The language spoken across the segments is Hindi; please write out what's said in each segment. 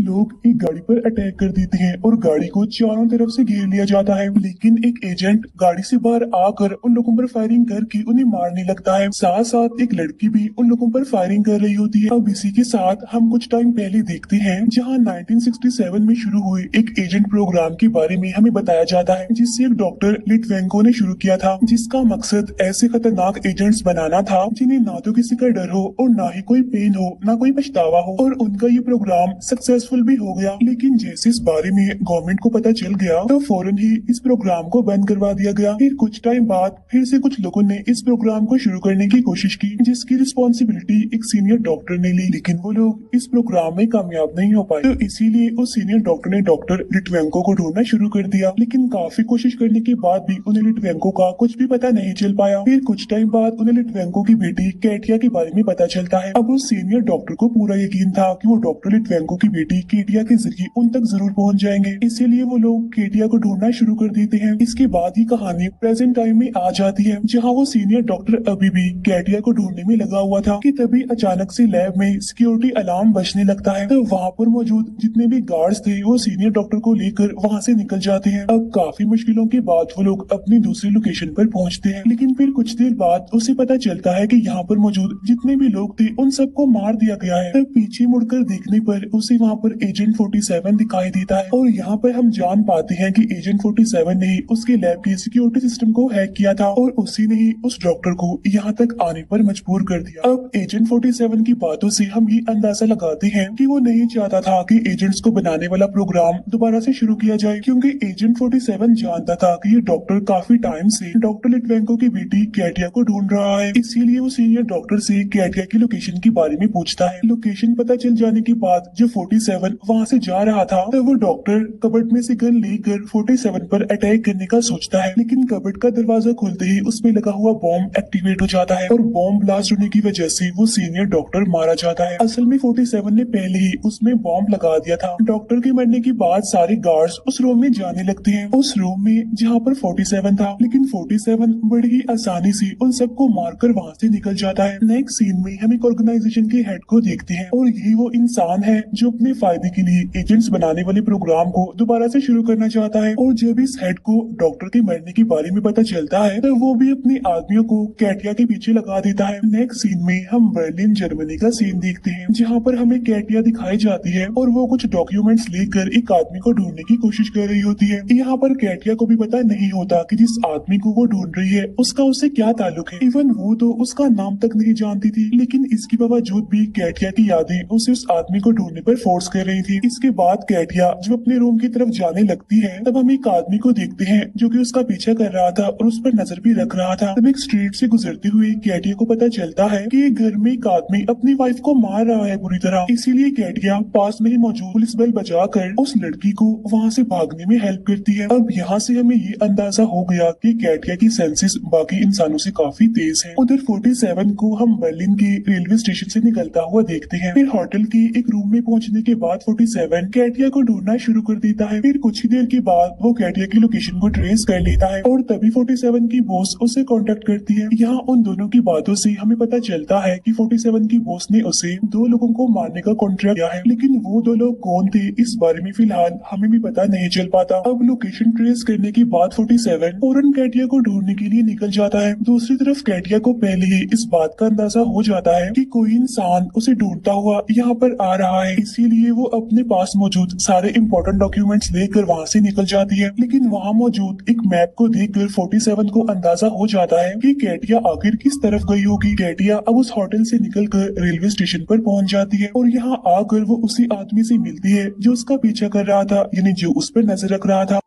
लोग एक गाड़ी पर अटैक कर देते हैं और गाड़ी को चारों तरफ से घेर लिया जाता है। लेकिन एक एजेंट गाड़ी से बाहर आकर उन लोगों पर फायरिंग करके उन्हें मारने लगता है। साथ साथ एक लड़की भी उन लोगों पर फायरिंग कर रही होती है। अब इसी के साथ हम कुछ टाइम पहले देखते हैं जहां 1967 में शुरू हुए एक एजेंट प्रोग्राम के बारे में हमें बताया जाता है, जिससे एक डॉक्टर लिटवेंको ने शुरू किया था, जिसका मकसद ऐसे खतरनाक एजेंट्स बनाना था जिन्हें ना तो किसी का डर हो और ना ही कोई पेन हो, ना कोई पछतावा हो। और उनका ये प्रोग्राम सक्सेसफुल भी हो गया। लेकिन जैसे इस बारे में गवर्नमेंट को पता चल गया तो फौरन ही इस प्रोग्राम को बंद करवा दिया गया। फिर कुछ टाइम बाद फिर से कुछ लोगों ने इस प्रोग्राम को शुरू करने की कोशिश की, जिसकी रिस्पॉन्सिबिलिटी एक सीनियर डॉक्टर ने ली। लेकिन वो लोग इस प्रोग्राम में कामयाब नहीं हो पाए, तो इसीलिए उस सीनियर डॉक्टर ने डॉक्टर लिटवेंको को ढूंढना शुरू कर दिया। लेकिन काफी कोशिश करने के बाद भी उन्हें लिटवेंको का कुछ भी पता नहीं चल पाया। फिर कुछ टाइम बाद उन्हें लिटवेंको की बेटी कैटिया के बारे में पता चलता है। अब उस सीनियर डॉक्टर को पूरा यकीन था कि वो डॉक्टर लिटवेंको की बेटी केटिया के जरिए उन तक जरूर पहुंच जाएंगे, इसीलिए वो लोग केटिया को ढूंढना शुरू कर देते हैं। इसके बाद ही कहानी प्रेजेंट टाइम में आ जाती है, जहाँ वो सीनियर डॉक्टर अभी भी केटिया को ढूंढने में लगा हुआ था कि तभी अचानक से लैब में सिक्योरिटी अलार्म बजने लगता है। तो वहाँ पर मौजूद जितने भी गार्ड्स थे वो सीनियर डॉक्टर को लेकर वहाँ से निकल जाते हैं। अब काफी मुश्किलों के बाद वो लोग अपनी दूसरी लोकेशन पर पहुँचते हैं। लेकिन फिर कुछ देर बाद उसे पता चलता है कि यहाँ पर मौजूद जितने भी लोग थे उन सबको मार दिया गया है। तब पीछे मुड़कर देखने पर उसे वहाँ पर एजेंट 47 दिखाई देता है और यहाँ पर हम जान पाते हैं कि एजेंट 47 ने ही उसके लैब के सिक्योरिटी सिस्टम को हैक किया था और उसी ने ही उस डॉक्टर को यहाँ तक आने पर मजबूर कर दिया। अब एजेंट 47 की बातों से हम ये अंदाजा लगाते हैं कि वो नहीं चाहता था कि एजेंट्स को बनाने वाला प्रोग्राम दोबारा से शुरू किया जाए, क्योंकि एजेंट 47 जानता था कि ये डॉक्टर काफी टाइम से डॉक्टर लिटवेंको की बेटी कैटिया को ढूंढ रहा है। इसीलिए वो सीनियर डॉक्टर से कैटिया की लोकेशन के बारे में पूछता है। लोकेशन पता चल जाने के बाद जब 47 वहाँ से जा रहा था तब वो डॉक्टर कबर्ड में से गन लेकर 47 पर अटैक करने का सोचता है। लेकिन कबर्ड का दरवाजा खुलते ही उसमें लगा हुआ बॉम्ब एक्टिवेट हो जाता है और बॉम्ब ब्लास्ट होने की वजह से वो सीनियर डॉक्टर मारा जाता है। असल में 47 ने पहले ही उसमें बॉम्ब लगा दिया था। डॉक्टर के मरने के बाद सारे गार्ड्स उस रूम में जाने लगते हैं, उस रूम में जहाँ पर 47 था। लेकिन 47 बड़ी ही आसानी से उन सबको मारकर वहाँ से निकल जाता है। नेक्स्ट सीन में हम एक ऑर्गेनाइजेशन के हेड को देखते हैं और यही वो इंसान है जो अपने फायदे के लिए एजेंट्स बनाने वाले प्रोग्राम को दोबारा से शुरू करना चाहता है। और जब इस हेड को डॉक्टर के मरने के बारे में पता चलता है तो वो भी अपने आदमियों को कैटिया के पीछे लगा देता है। नेक्स्ट सीन में हम बर्लिन जर्मनी का सीन देखते हैं, जहाँ पर हमें कैटिया दिखाई जाती है और वो कुछ डॉक्यूमेंट्स लेकर एक आदमी को ढूंढने की कोशिश कर रही होती है। यहाँ पर कैटिया को भी पता नहीं होता कि जिस आदमी को वो ढूंढ रही है उसका उससे क्या ताल्लुक है। इवन वो तो उसका नाम तक नहीं जानती थी, लेकिन इसके बावजूद भी कैटिया की यादें उसे उस आदमी को ढूंढने पर फोर्स कर रही थी। इसके बाद कैटिया जब अपने रूम की तरफ जाने लगती है तब हम एक आदमी को देखते हैं जो कि उसका पीछा कर रहा था और उस पर नजर भी रख रहा था। तब एक स्ट्रीट से गुजरते हुए कैटिया को पता चलता है कि एक घर में एक आदमी अपनी वाइफ को मार रहा है बुरी तरह। इसीलिए कैटिया पास में ही मौजूद पुलिस बल बजाकर उस लड़की को वहाँ से भागने में हेल्प करती है। अब यहाँ से हमें ये अंदाजा हो गया कि कैटिया की सेंसेस बाकी इंसानों से काफी तेज है। उधर 47 को हम बर्लिन के रेलवे स्टेशन से निकलता हुआ देखते हैं। फिर होटल के एक रूम में पहुंचने के बाद 47 कैटिया को ढूंढना शुरू कर देता है। फिर कुछ ही देर के बाद वो कैटिया की लोकेशन को ट्रेस कर लेता है और तभी 47 की बॉस उसे कांटेक्ट करती है। यहाँ उन दोनों की बातों से हमें पता चलता है कि 47 की बॉस ने उसे 2 लोगों को मारने का कॉन्ट्रैक्ट दिया है, लेकिन वो 2 लोग कौन थे इस बारे में फिलहाल हमें भी पता नहीं चल पाता। अब लोकेशन ट्रेस करने के बाद 47 फौरन कैटिया को ढूंढने के लिए निकल जाता है। दूसरी तरफ कैटिया को पहले ही इस बात का अंदाजा हो जाता है कि कोई इंसान उसे ढूंढता हुआ यहाँ पर आ रहा है, इसीलिए वो अपने पास मौजूद सारे इम्पोर्टेंट डॉक्यूमेंट्स लेकर वहाँ से निकल जाती है। लेकिन वहाँ मौजूद एक मैप को देखकर 47 को अंदाजा हो जाता है कि कैटिया आखिर किस तरफ गई होगी। कैटिया अब उस होटल से निकलकर रेलवे स्टेशन पर पहुंच जाती है और यहाँ आकर वो उसी आदमी से मिलती है जो उसका पीछा कर रहा था, यानी जो उस पर नजर रख रहा था।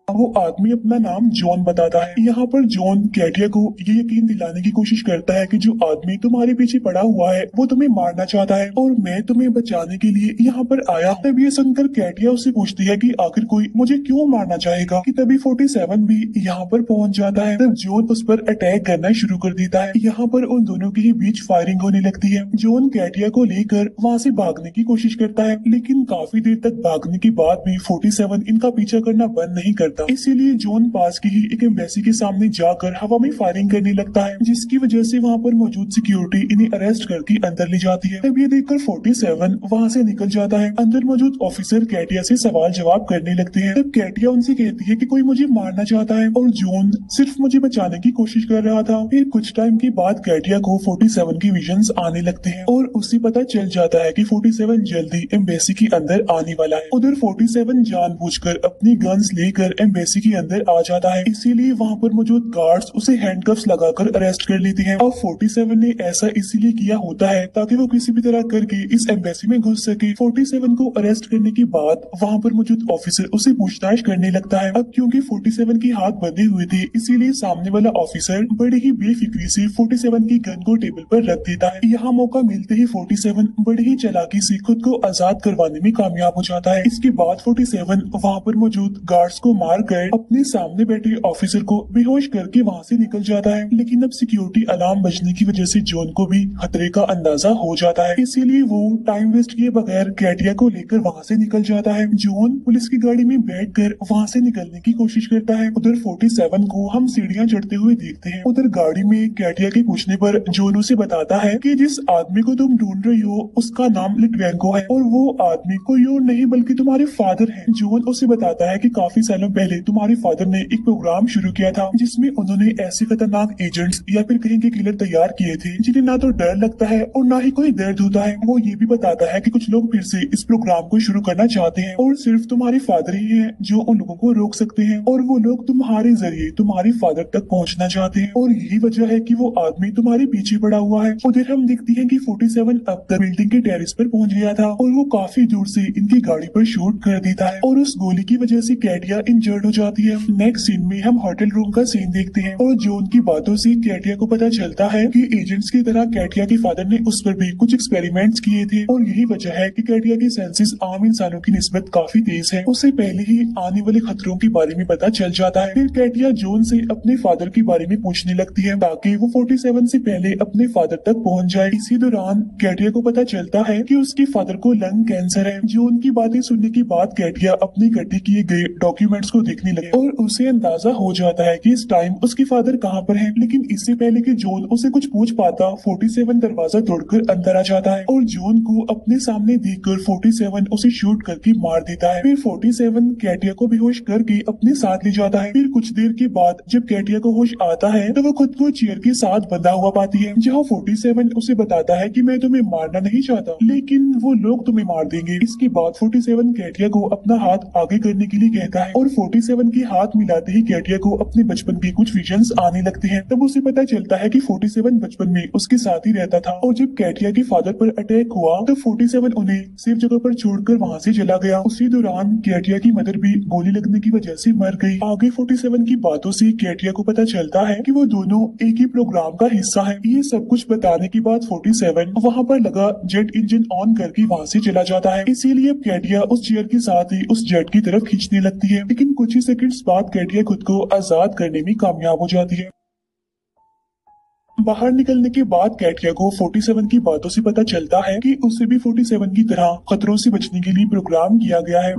वो आदमी अपना नाम जॉन बताता है। यहाँ पर जॉन कैटिया को ये यकीन दिलाने की कोशिश करता है कि जो आदमी तुम्हारे पीछे पड़ा हुआ है वो तुम्हें मारना चाहता है और मैं तुम्हें बचाने के लिए यहाँ पर आया हूँ। तब ये सुनकर कैटिया उससे पूछती है कि आखिर कोई मुझे क्यों मारना चाहेगा, कि तभी 47 भी यहाँ पर पहुँच जाता है। तब जॉन उस पर अटैक करना शुरू कर देता है। यहाँ पर उन दोनों के ही बीच फायरिंग होने लगती है। जॉन कैटिया को लेकर वहाँ से भागने की कोशिश करता है, लेकिन काफी देर तक भागने के बाद भी 47 इनका पीछा करना बंद नहीं करता। करता। इसीलिए जॉन पास की ही एक एम्बेसी के सामने जाकर हवा में फायरिंग करने लगता है, जिसकी वजह से वहाँ पर मौजूद सिक्योरिटी इन्हें अरेस्ट करके अंदर ले जाती है। तब ये देखकर 47 वहाँ से निकल जाता है। अंदर मौजूद ऑफिसर कैटिया से सवाल जवाब करने लगते हैं। तब कैटिया उनसे कहती है कि कोई मुझे मारना चाहता है और जॉन सिर्फ मुझे बचाने की कोशिश कर रहा था। फिर कुछ टाइम के बाद कैटिया को 47 की विजन्स आने लगते हैं और उसे पता चल जाता है कि 47 जल्दी एम्बेसी के अंदर आने वाला है। उधर 47 जानबूझकर अपनी गन्स लेकर एम्बेसी के अंदर आ जाता है, इसीलिए वहाँ पर मौजूद गार्ड्स उसे हैंडकफ्स लगाकर अरेस्ट कर लेते हैं। अब 47 ने ऐसा इसीलिए किया होता है ताकि वो किसी भी तरह करके इस एम्बेसी में घुस सके। 47 को अरेस्ट करने के बाद वहाँ पर मौजूद ऑफिसर उसे पूछताछ करने लगता है। अब क्योंकि 47 के हाथ बंधे हुए थे, इसीलिए सामने वाला ऑफिसर बड़ी ही बेफिक्री से 47 की गन को टेबल पर रख देता है। यहाँ मौका मिलते ही 47 बड़ी ही चालाकी से खुद को आजाद करवाने में कामयाब हो जाता है। इसके बाद 47 वहाँ पर मौजूद गार्ड्स को मारकर अपने सामने बैठे ऑफिसर को बेहोश करके वहाँ से निकल जाता है। लेकिन अब सिक्योरिटी अलार्म बजने की वजह से जॉन को भी खतरे का अंदाजा हो जाता है, इसीलिए वो टाइम वेस्ट किए बगैर कैटिया को लेकर वहाँ से निकल जाता है। जॉन पुलिस की गाड़ी में बैठकर वहाँ से निकलने की कोशिश करता है। उधर 47 को हम सीढ़ियाँ चढ़ते हुए देखते हैं। उधर गाड़ी में कैटिया के पूछने पर जॉन उसे बताता है कि जिस आदमी को तुम ढूंढ रही हो उसका नाम लिटवेंको है और वो आदमी कोई और नहीं बल्कि तुम्हारे फादर है। जॉन उसे बताता है कि काफी सालों पहले तुम्हारे फादर ने एक प्रोग्राम शुरू किया था जिसमें उन्होंने ऐसे खतरनाक एजेंट्स या फिर कहीं के किलर तैयार किए थे जिन्हें ना तो डर लगता है और ना ही कोई दर्द होता है। वो ये भी बताता है कि कुछ लोग फिर से इस प्रोग्राम को शुरू करना चाहते हैं और सिर्फ तुम्हारे फादर ही हैं जो उन लोगों को रोक सकते हैं और वो लोग तुम्हारे जरिए तुम्हारे फादर तक पहुंचना चाहते हैं और यही वजह है कि वो आदमी तुम्हारे पीछे पड़ा हुआ है। उधर हम देखते हैं कि 47 अब तक बिल्डिंग के टेरेस पर पहुंच गया था और वो काफी दूर से इनकी गाड़ी पर शूट कर देता है और उस गोली की वजह से कैटिया इंजर्ड हो जाती है। नेक्स्ट सीन में हम होटल रूम का सीन देखते हैं और जॉन की बातों से कैटिया को पता चलता है कि एजेंट्स की तरह कैटिया के फादर ने उस पर भी कुछ एक्सपेरिमेंट्स किए थे और यही वजह है कि कैटिया की सेंसेस आम इंसानों की निस्बत काफी तेज है। उसे पहले ही आने वाले खतरों के बारे में पता चल जाता है। फिर कैटिया जॉन से अपने फादर के बारे में पूछने लगती है ताकि वो 47 से पहले अपने फादर तक पहुंच जाए। इसी दौरान कैटिया को पता चलता है कि उसके फादर को लंग कैंसर है। जॉन की बातें सुनने के बाद कैटिया अपने इकट्ठे किए गए डॉक्यूमेंट्स को देखने लगे और उसे अंदाजा हो जाता है कि इस टाइम उसके फादर कहाँ पर हैं। लेकिन इससे पहले कि जॉन उसे कुछ पूछ पाता 47 दरवाजा तोड़कर अंदर आ जाता है और जॉन को अपने सामने देखकर 47 उसे शूट करके मार देता है। फिर 47 कैटिया को बेहोश करके अपने साथ ले जाता है। फिर कुछ देर के बाद जब कैटिया को होश आता है तो वो खुद को चेयर के साथ बंधा हुआ पाती है, जहाँ 47 उसे बताता है कि मैं तुम्हें मारना नहीं चाहता लेकिन वो लोग तुम्हें मार देंगे। इसके बाद 47 कैटिया को अपना हाथ आगे करने के लिए कहता है और 47 के हाथ मिलाते ही कैटिया को अपने बचपन के कुछ विजन्स आने लगते हैं। तब उसे पता चलता है कि 47 बचपन में उसके साथ ही रहता था और जब कैटिया के फादर पर अटैक हुआ तो 47 उन्हें सेफ जगह पर छोड़कर वहाँ से चला गया। उसी दौरान कैटिया की मदर भी गोली लगने की वजह से मर गई। आगे 47 की बातों से कैटिया को पता चलता है कि वो दोनों एक ही प्रोग्राम का हिस्सा है। ये सब कुछ बताने के बाद 47 वहाँ पर लगा जेट इंजन ऑन करके वहाँ से चला जाता है। इसीलिए अब कैटिया उस चेयर के साथ ही उस जेट की तरफ खींचने लगती है, लेकिन कुछ ही सेकंड्स बाद कैटिया खुद को आजाद करने में कामयाब हो जाती है। बाहर निकलने के बाद कैटिया को 47 की बातों से पता चलता है कि उसे भी 47 की तरह खतरों से बचने के लिए प्रोग्राम किया गया है।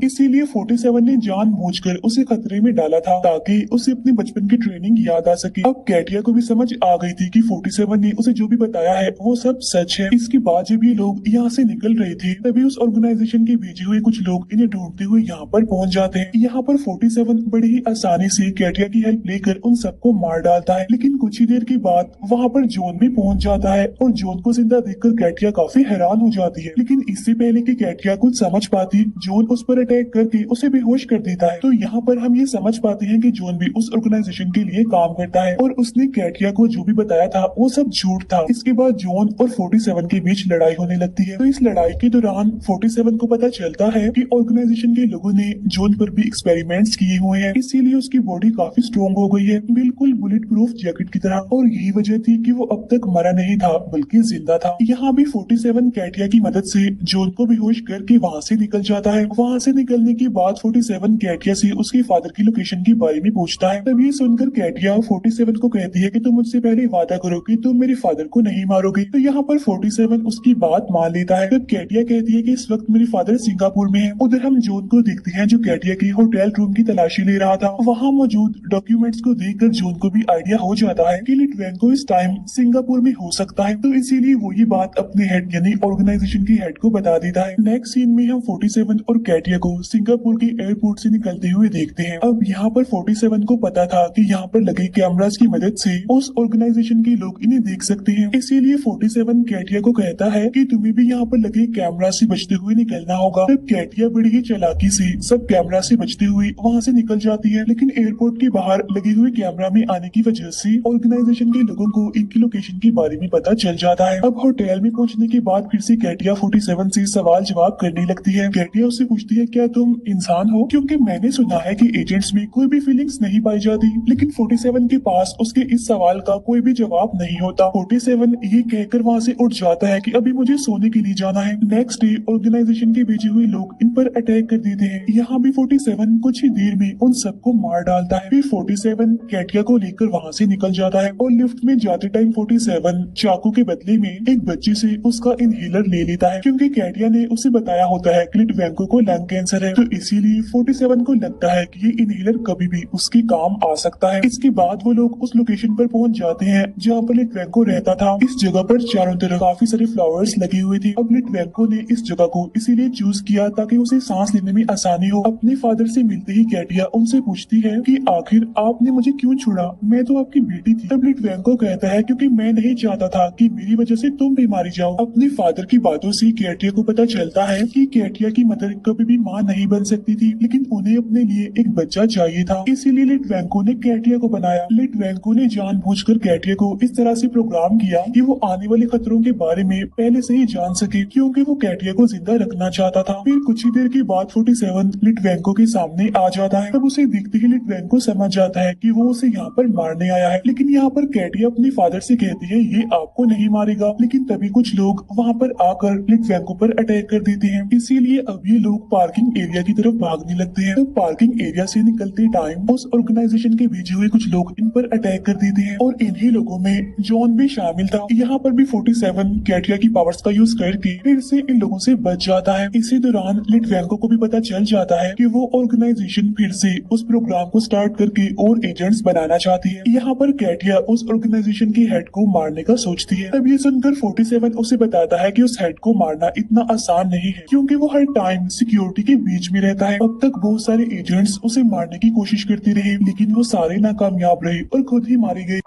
इसीलिए 47 ने जानबूझकर उसे खतरे में डाला था ताकि उसे अपने बचपन की ट्रेनिंग याद आ सके। अब कैटिया को भी समझ आ गई थी कि 47 ने उसे जो भी बताया है वो सब सच है। इसके बाद जब ये लोग यहाँ से निकल रहे थे तभी उस ऑर्गेनाइजेशन के भेजे हुए कुछ लोग इन्हें ढूंढते हुए यहाँ पर पहुंच जाते हैं। यहाँ पर 47 बड़ी ही आसानी से कैटिया की हेल्प लेकर उन सबको मार डालता है, लेकिन कुछ ही देर के बाद वहाँ पर जॉन भी पहुंच जाता है और जॉन को जिंदा देखकर कैटिया काफी हैरान हो जाती है। लेकिन इससे पहले कि कैटिया कुछ समझ पाती जॉन उस पर अटैक करके उसे बेहोश कर देता है। तो यहाँ पर हम ये समझ पाते हैं कि जॉन भी उस ऑर्गेनाइजेशन के लिए काम करता है और उसने कैटिया को जो भी बताया था वो सब झूठ था। इसके बाद जॉन और 47 के बीच लड़ाई होने लगती है। तो इस लड़ाई के दौरान 47 को पता चलता है कि ऑर्गेनाइजेशन के लोगों ने जॉन पर भी एक्सपेरिमेंट्स किए हुए हैं, इसीलिए उसकी बॉडी काफी स्ट्रॉन्ग हो गई है, बिल्कुल बुलेट प्रूफ जैकेट की तरह। और यही यही वजह थी कि वो अब तक मरा नहीं था बल्कि जिंदा था। यहाँ भी 47 कैटिया की मदद से जॉन को बेहोश करके वहाँ से निकल जाता है। वहाँ से निकलने के बाद 47 कैटिया से उसके फादर की लोकेशन के बारे में पूछता है। तभी सुनकर कैटिया 47 को कहती है कि तुम मुझसे पहले वादा करो कि तुम मेरे फादर को नहीं मारोगे। तो यहाँ पर 47 उसकी बात मान लेता है। तब कैटिया कहती है कि इस वक्त मेरे फादर सिंगापुर में है। उधर हम जॉन को देखते हैं जो कैटिया के होटल रूम की तलाशी ले रहा था। वहाँ मौजूद डॉक्यूमेंट्स को देखकर जॉन को भी आइडिया हो जाता है कि लिटवेंको इस टाइम सिंगापुर में हो सकता है। तो इसीलिए वो ये बात अपने हेड यानी ऑर्गेनाइजेशन की हेड को बता देता है। नेक्स्ट सीन में हम 47 और कैटिया को सिंगापुर के एयरपोर्ट से निकलते हुए देखते हैं। अब यहाँ पर 47 को पता था कि यहाँ पर लगे कैमरास की मदद से उस ऑर्गेनाइजेशन के लोग इन्हें देख सकते हैं। इसीलिए 47 कैटिया को कहता है कि तुम्हें भी यहाँ पर लगे कैमरा से बचते हुए निकलना होगा। तब कैटिया बड़ी ही चालाकी से सब कैमरा से बचते हुए वहाँ से निकल जाती है। लेकिन एयरपोर्ट के बाहर लगे हुए कैमरा में आने की वजह से ऑर्गेनाइजेशन के लोगों को इनकी लोकेशन के बारे में पता चल जाता है। अब होटल में पहुंचने के बाद फिर से कैटिया 47 से सवाल जवाब करने लगती है। कैटिया उससे पूछती है क्या तुम इंसान हो, क्योंकि मैंने सुना है कि एजेंट्स में कोई भी फीलिंग्स नहीं पाई जाती। लेकिन 47 के पास उसके इस सवाल का कोई भी जवाब नहीं होता। 47 ये कहकर वहाँ से उठ जाता है कि अभी मुझे सोने के लिए जाना है। नेक्स्ट डे ऑर्गेनाइजेशन के भेजे हुए लोग इन पर अटैक कर देते हैं। यहाँ भी 47 कुछ ही देर में उन सबको मार डालता है। फिर 47 कैटिया को लेकर वहाँ से निकल जाता है और लिफ्ट में जाते टाइम 47 चाकू के बदले में एक बच्चे से उसका इनहेलर ले लेता है, क्योंकि कैटिया ने उसे बताया होता है कि लिटवेंको को लंग कैंसर है। तो इसीलिए 47 को लगता है कि ये इनहेलर कभी भी उसके काम आ सकता है। इसके बाद वो लोग उस लोकेशन पर पहुंच जाते हैं जहाँ पर लिटवेंको रहता था। इस जगह पर चारों तरफ काफी सारे फ्लावर्स लगे हुए थे। अब लिटवेंको ने इस जगह को इसीलिए चूज किया ताकि उसे सांस लेने में आसानी हो। अपने फादर से मिलते ही कैटिया उनसे पूछती है कि आखिर आपने मुझे क्यों छोड़ा, मैं तो आपकी बेटी थी। तब लिटवेंको कहता है क्योंकि मैं नहीं चाहता था कि मेरी वजह से तुम भी मारी जाओ। अपने फादर की बातों से कैटिया को पता चलता है कि कैटिया की मदर कभी भी माँ नहीं बन सकती थी, लेकिन उन्हें अपने लिए एक बच्चा चाहिए था। इसीलिए लिटवेंको ने कैटिया को बनाया। लिटवेंको ने जानबूझकर कैटिया को इस तरह से प्रोग्राम किया कि वो आने वाले खतरों के बारे में पहले से ही जान सके, क्योंकि वो कैटिया को जिंदा रखना चाहता था। फिर कुछ ही देर के बाद 47 लिटवेंको के सामने आ जाता है। तब उसे देखते ही लिटवेंको समझ जाता है कि वो उसे यहाँ पर मारने आया है। लेकिन यहाँ पर कैटिया अपने फादर से कहती है ये आपको नहीं मारेगा। लेकिन तभी कुछ लोग वहाँ पर आकर लिटवेंको पर अटैक कर देते हैं। इसीलिए अब ये लोग पार्किंग एरिया की तरफ भागने लगते हैं। तो पार्किंग एरिया से निकलते टाइम उस ऑर्गेनाइजेशन के भेजे हुए कुछ लोग इन पर अटैक कर देते हैं और इन्हीं लोगों में जॉन भी शामिल था। यहाँ पर भी 47 कैटिया की पावर्स का यूज करके फिर से इन लोगों से बच जाता है। इसी दौरान लिटवेंको को भी पता चल जाता है कि वो ऑर्गेनाइजेशन फिर से उस प्रोग्राम को स्टार्ट करके और एजेंट्स बनाना चाहती है। यहाँ पर कैटिया उस ऑर्गेनाइजेशन की हेड को मारने का सोचती है। तब ये सुनकर 47 उसे बताता है कि उस हेड को मारना इतना आसान नहीं है, क्योंकि वो हर टाइम सिक्योरिटी के बीच में रहता है। अब तक बहुत सारे एजेंट्स उसे मारने की कोशिश करते रहे, लेकिन वो सारे नाकामयाब रहे और खुद ही मारे गए।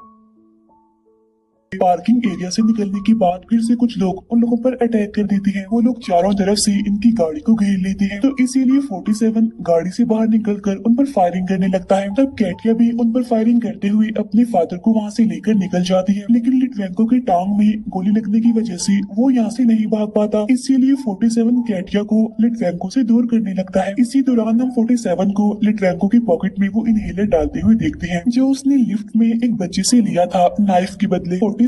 पार्किंग एरिया से निकलने के बाद फिर से कुछ लोग उन लोगों पर अटैक कर देते हैं। वो लोग चारों तरफ से इनकी गाड़ी को घेर लेते हैं। तो इसीलिए 47 गाड़ी से बाहर निकलकर उन पर फायरिंग करने लगता है। तब कैटिया भी उन पर फायरिंग करते हुए अपने फादर को वहाँ से लेकर निकल जाती है। लेकिन लिटवेंको की टांग में गोली लगने की वजह से वो यहाँ से नहीं भाग पाता। इसीलिए 47 कैटिया को लिटवेंको से दूर करने लगता है। इसी दौरान हम 47 को लिटवेंको की पॉकेट में वो इनहेलर डालते हुए देखते हैं जो उसने लिफ्ट में एक बच्चे से लिया था नाइफ के बदले। 47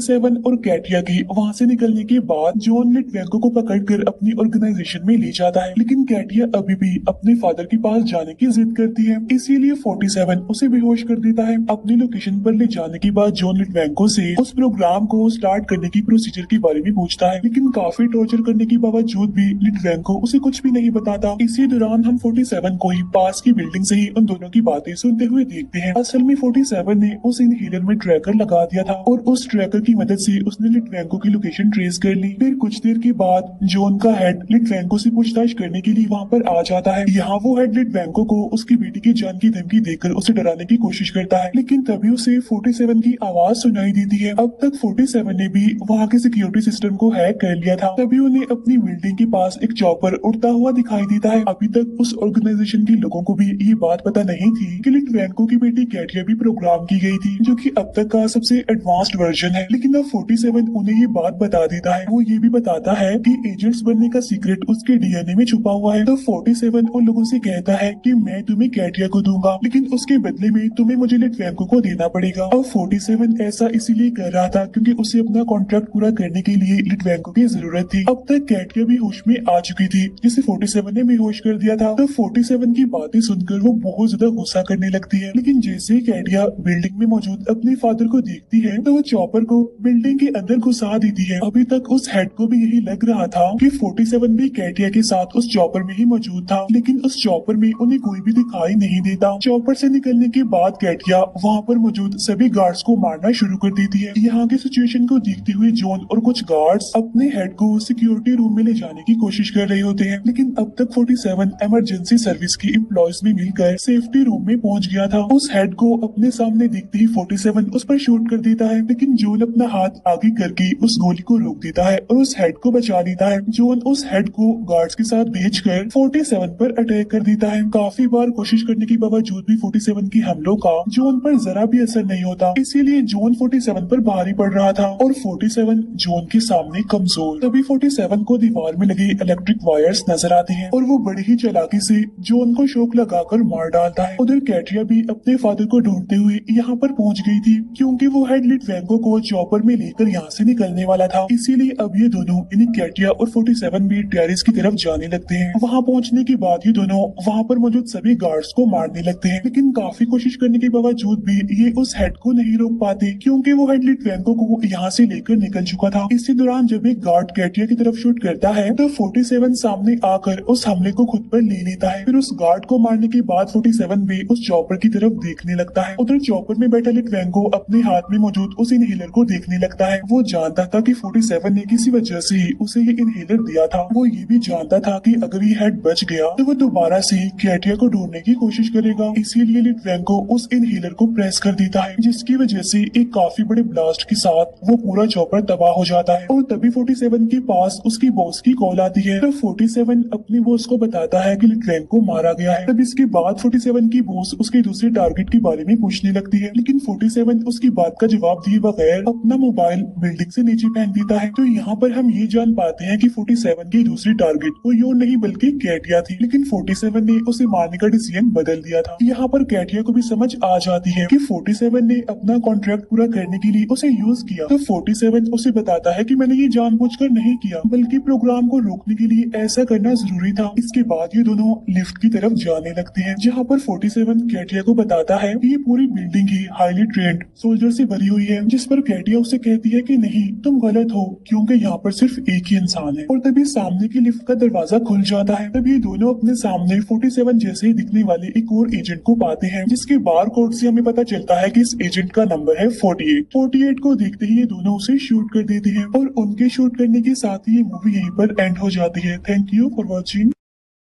और कैटिया के वहाँ से निकलने के बाद जॉन लिटवेंको को पकड़कर अपनी ऑर्गेनाइजेशन में ले जाता है। लेकिन कैटिया अभी भी अपने फादर के पास जाने की जिद करती है। इसीलिए 47 उसे बेहोश कर देता है। अपनी लोकेशन पर ले जाने के बाद जॉन लिटवेंको से उस प्रोग्राम को स्टार्ट करने की प्रोसीजर के बारे में पूछता है, लेकिन काफी टॉर्चर करने के बावजूद भी लिटवेंको उसे कुछ भी नहीं बताता। इसी दौरान हम 47 को ही पास की बिल्डिंग से ही उन दोनों की बातें सुनते हुए देखते हैं। असल में 47 ने उस इनहेलर में ट्रैकर लगा दिया था और उस ट्रैकर की मदद से उसने लिटवेंको की लोकेशन ट्रेस कर ली। फिर कुछ देर के बाद जॉन का हेड लिटवेंको से पूछताछ करने के लिए वहाँ पर आ जाता है। यहाँ वो हेड लिटवेंको को उसकी बेटी की जान की धमकी देकर उसे डराने की कोशिश करता है, लेकिन तभी उसे 47 की आवाज सुनाई देती है। अब तक 47 ने भी वहाँ के सिक्योरिटी सिस्टम को हैक कर लिया था। तभी उन्हें अपनी बिल्डिंग के पास एक चॉपर उड़ता हुआ दिखाई देता है। अभी तक उस ऑर्गेनाइजेशन के लोगों को भी ये बात पता नहीं थी कि लिटवेंको की बेटी कैटिया भी प्रोग्राम की गई थी, जो कि अब तक का सबसे एडवांस्ड वर्जन है। लेकिन अब 47 उन्हें ये बात बता देता है। वो ये भी बताता है कि एजेंट्स बनने का सीक्रेट उसके डीएनए में छुपा हुआ है। तो 47 उन लोगों से कहता है कि मैं तुम्हें कैटिया को दूंगा, लेकिन उसके बदले में तुम्हें मुझे लिटवेंको को देना पड़ेगा। अब 47 ऐसा इसीलिए कर रहा था क्योंकि उसे अपना कॉन्ट्रैक्ट पूरा करने के लिए लिटवेंको की जरूरत थी। अब तक कैटिया भी होश में आ चुकी थी, जिसे 47 ने बेहोश कर दिया था। तो 47 की बातें सुनकर वो बहुत ज्यादा गुस्सा करने लगती है, लेकिन जैसे ही कैटिया बिल्डिंग में मौजूद अपने फादर को देखती है तो वो चॉपर को बिल्डिंग के अंदर घुसा देती है। अभी तक उस हेड को भी यही लग रहा था कि 47 भी कैटिया के साथ उस चॉपर में ही मौजूद था, लेकिन उस चॉपर में उन्हें कोई भी दिखाई नहीं देता। चॉपर से निकलने के बाद कैटिया वहाँ पर मौजूद सभी गार्ड्स को मारना शुरू कर देती है। यहाँ की सिचुएशन को देखते हुए जॉन और कुछ गार्ड्स अपने हेड को सिक्योरिटी रूम में ले जाने की कोशिश कर रहे होते हैं, लेकिन अब तक 47 इमरजेंसी सर्विस की एम्प्लॉयज में मिलकर सेफ्टी रूम में पहुंच गया था। उस हेड को अपने सामने देखते ही 47 उस पर शूट कर देता है, लेकिन जॉन अपना हाथ आगे करके उस गोली को रोक देता है और उस हेड को बचा लेता है। जॉन उस हेड को गार्ड्स के साथ भेजकर 47 पर अटैक कर देता है। काफी बार कोशिश करने के बावजूद भी 47 की हमलों का जॉन पर जरा भी असर नहीं होता, इसीलिए जॉन 47 पर भारी पड़ रहा था और 47 जॉन के सामने कमजोर। तभी 47 को दीवार में लगे इलेक्ट्रिक वायर्स नजर आते हैं और वो बड़ी ही चालाकी से जॉन को शॉक लगाकर मार डालता है। उधर कैट्रिया भी अपने फादर को ढूंढते हुए यहाँ पर पहुँच गई थी, क्योंकि वो हेड लिटवेंको को चॉपर में लेकर यहाँ से निकलने वाला था। इसीलिए अब ये दोनों यानी कैट्रिया और 47 भी टेरेस की तरफ जाने लगते हैं। वहाँ पहुँचने के बाद ये दोनों वहाँ पर मौजूद सभी गार्ड्स को मारने लगते हैं, लेकिन काफी कोशिश करने के बावजूद भी ये उस हेड को नहीं रोक पाते, क्योंकि वो हेड लिटवेंको को यहाँ से लेकर निकल चुका था। इसी दौरान जब एक गार्ड कैटिया की तरफ शूट करता है तो 47 सामने आकर उस हमले को खुद पर ले लेता है। फिर उस गार्ड को मारने के बाद 47 भी उस चॉपर की तरफ देखने लगता है। उधर चॉपर में बैठा लिटवेंको अपने हाथ में मौजूद उस इनहेलर को देखने लगता है। वो जानता था कि 47 ने किसी वजह से ही उसे ये इनहेलर दिया था। वो ये भी जानता था कि अगर ये हेड बच गया तो वो दोबारा से कैटिया को ढूंढने की कोशिश करेगा, इसीलिए लिटवेंको उस इनहेलर को प्रेस कर देता है, जिसकी वजह से एक काफी बड़े ब्लास्ट के साथ वो पूरा चॉपर तबाह हो जाता है। और तभी 47 के पास उसकी बॉस की कॉल आती है। तो 47 अपनी बॉस को बताता है कि लिटवेंको मारा गया है। तब इसके बाद 47 की बॉस उसके दूसरे टारगेट के बारे में पूछने लगती है, लेकिन 47 उसकी बात का जवाब दिए बगैर अपना मोबाइल बिल्डिंग से नीचे फेंक देता है। तो यहाँ पर हम ये जान पाते हैं कि 47 की दूसरी टारगेट कोई और नहीं बल्कि कैटिया थी, लेकिन 47 ने उसे मारने का डिसीजन बदल दिया था। यहाँ पर कैटिया को भी समझ आ जाती है कि 47 ने अपना कॉन्ट्रैक्ट पूरा करने के लिए उसे यूज किया। तो 47 उसे बताता है कि मैंने ये जानबूझकर नहीं किया, बल्कि प्रोग्राम को रोकने के लिए ऐसा करना जरूरी था। इसके बाद ये दोनों लिफ्ट की तरफ जाने लगते हैं, जहाँ पर 47 कैटिया को बताता है कि ये पूरी बिल्डिंग ही हाईली ट्रेंड सोल्जर से भरी हुई है, जिस पर कैटिया उसे कहती है कि नहीं तुम गलत हो, क्योंकि यहाँ पर सिर्फ एक ही इंसान है। और तभी सामने की लिफ्ट का दरवाजा खुल जाता है। तभी ये दोनों अपने सामने 47 जैसे ही दिखने वाले एक और एजेंट को पाते हैं, जिसके बार कोड से हमें पता चलता है कि इस एजेंट का नंबर है 48। 48 को देखते ही ये दोनों उसे शूट कर देते हैं और उनके शूट करने के साथ ही ये मूवी यहीं पर एंड हो जाती है। Thank you for watching.